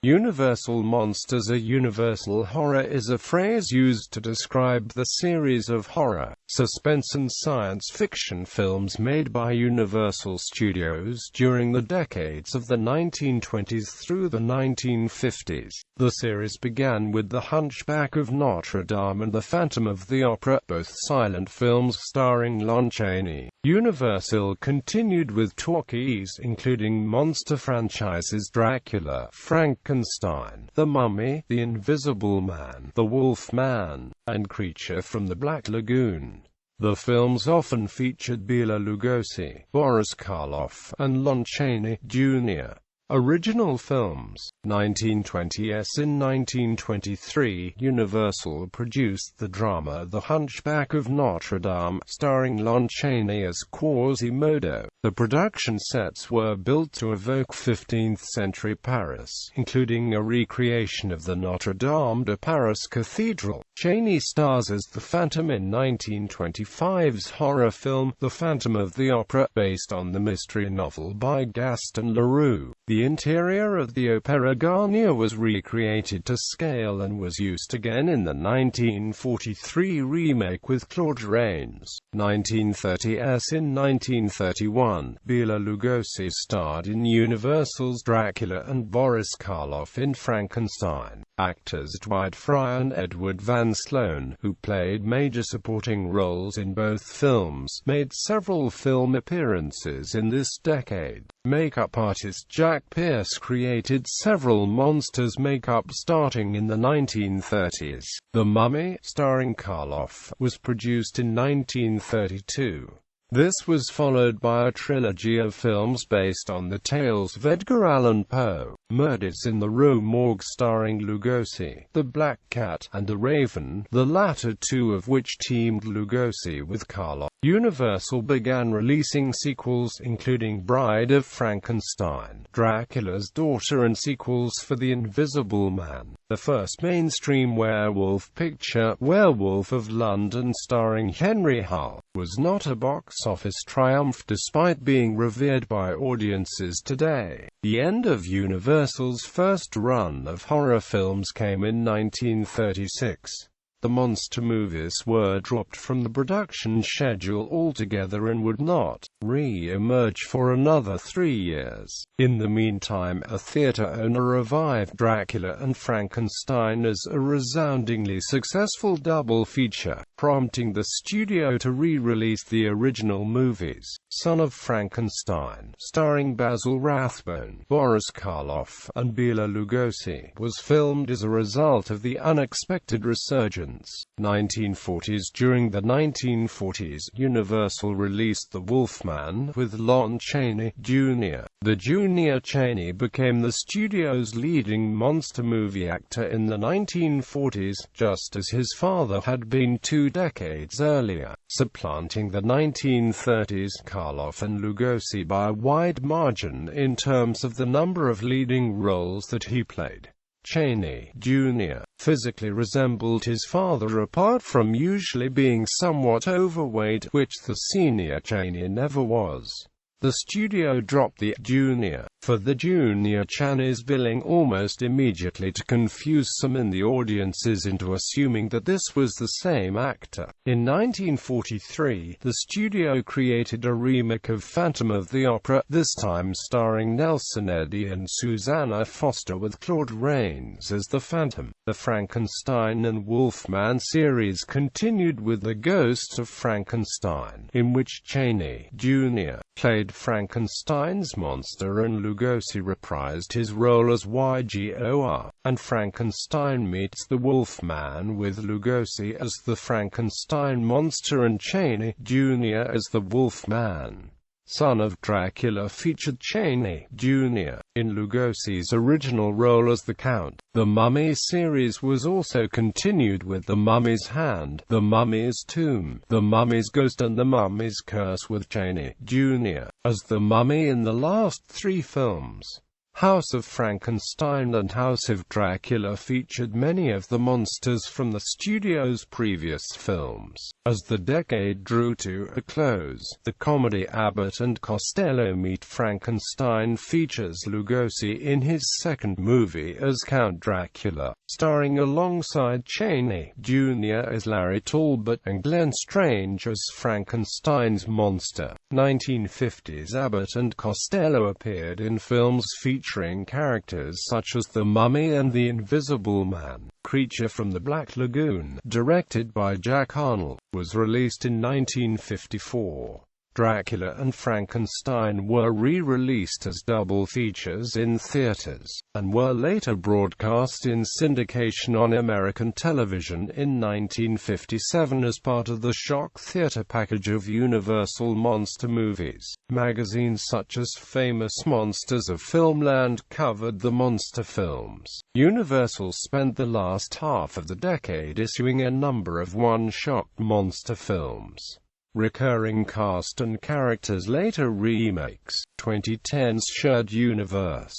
Universal monsters. A universal horror is a phrase used to describe the series of horror, suspense and science fiction films made by Universal Studios during the decades of the 1920s through the 1950s. The series began with The Hunchback of Notre Dame and The Phantom of the Opera, both silent films starring Lon Chaney. Universal continued with talkies, including monster franchises Dracula, Frankenstein, The Mummy, The Invisible Man, The Wolf Man, and Creature from the Black Lagoon. The films often featured Bela Lugosi, Boris Karloff, and Lon Chaney.Jr. Original films. 1920s. In 1923, Universal produced the drama The Hunchback of Notre Dame, starring Lon Chaney as Quasimodo. The production sets were built to evoke 15th-century Paris, including a recreation of the Notre Dame de Paris Cathedral. Chaney stars as the Phantom in 1925's horror film, The Phantom of the Opera, based on the mystery novel by Gaston Leroux. The interior of the Opera Garnier was recreated to scale and was used again in the 1943 remake with Claude Rains. 1930s. In 1931, Bela Lugosi starred in Universal's Dracula and Boris Karloff in Frankenstein. Actors Dwight Frye and Edward Van Sloan, who played major supporting roles in both films, made several film appearances in this decade. Makeup artist Jack Pierce created several monsters makeup starting in the 1930s. The Mummy, starring Karloff, was produced in 1932. This was followed by a trilogy of films based on the tales of Edgar Allan Poe: Murders in the Rue Morgue starring Lugosi, The Black Cat, and The Raven, the latter two of which teamed Lugosi with Karloff. Universal began releasing sequels including Bride of Frankenstein, Dracula's Daughter, and sequels for The Invisible Man. The first mainstream werewolf picture, Werewolf of London starring Henry Hull, was not a box office triumph despite being revered by audiences today. The end of Universal's first run of horror films came in 1936. The monster movies were dropped from the production schedule altogether and would not re-emerge for another 3 years. In the meantime, a theater owner revived Dracula and Frankenstein as a resoundingly successful double feature, prompting the studio to re-release the original movies. Son of Frankenstein, starring Basil Rathbone, Boris Karloff, and Bela Lugosi, was filmed as a result of the unexpected resurgence. 1940s. During the 1940s, Universal released The Wolfman with Lon Chaney.Jr. The Junior Chaney became the studio's leading monster movie actor in the 1940s, just as his father had been 2 decades earlier, supplanting the 1930s Karloff and Lugosi by a wide margin in terms of the number of leading roles that he played. Chaney.Jr. physically resembled his father apart from usually being somewhat overweight, which the senior Chaney never was. The studio dropped the Junior for the Junior Chaney's billing almost immediately to confuse some in the audiences into assuming that this was the same actor. In 1943, the studio created a remake of Phantom of the Opera, this time starring Nelson Eddy and Susanna Foster with Claude Rains as the Phantom. The Frankenstein and Wolfman series continued with The Ghost of Frankenstein, in which Chaney.Jr. played Frankenstein's monster and Lugosi reprised his role as YGOR, and Frankenstein meets the Wolfman with Lugosi as the Frankenstein monster and Chaney.Jr. as the Wolfman. Son of Dracula featured Chaney.Jr. in Lugosi's original role as the Count. The Mummy series was also continued with The Mummy's Hand, The Mummy's Tomb, The Mummy's Ghost, and The Mummy's Curse with Chaney.Jr. as the Mummy in the last 3 films. House of Frankenstein and House of Dracula featured many of the monsters from the studio's previous films. As the decade drew to a close, the comedy Abbott and Costello Meet Frankenstein features Lugosi in his second movie as Count Dracula, starring alongside Chaney Jr. as Larry Talbot and Glenn Strange as Frankenstein's monster. 1950s Abbott and Costello appeared in films featuring characters such as the Mummy and the Invisible Man. Creature from the Black Lagoon, directed by Jack Arnold, was released in 1954. Dracula and Frankenstein were re-released as double features in theaters, and were later broadcast in syndication on American television in 1957 as part of the Shock Theater package of Universal monster movies. Magazines such as Famous Monsters of Filmland covered the monster films. Universal spent the last half of the decade issuing a number of one-shot monster films. Recurring cast and characters later remakes. 2010's shared universe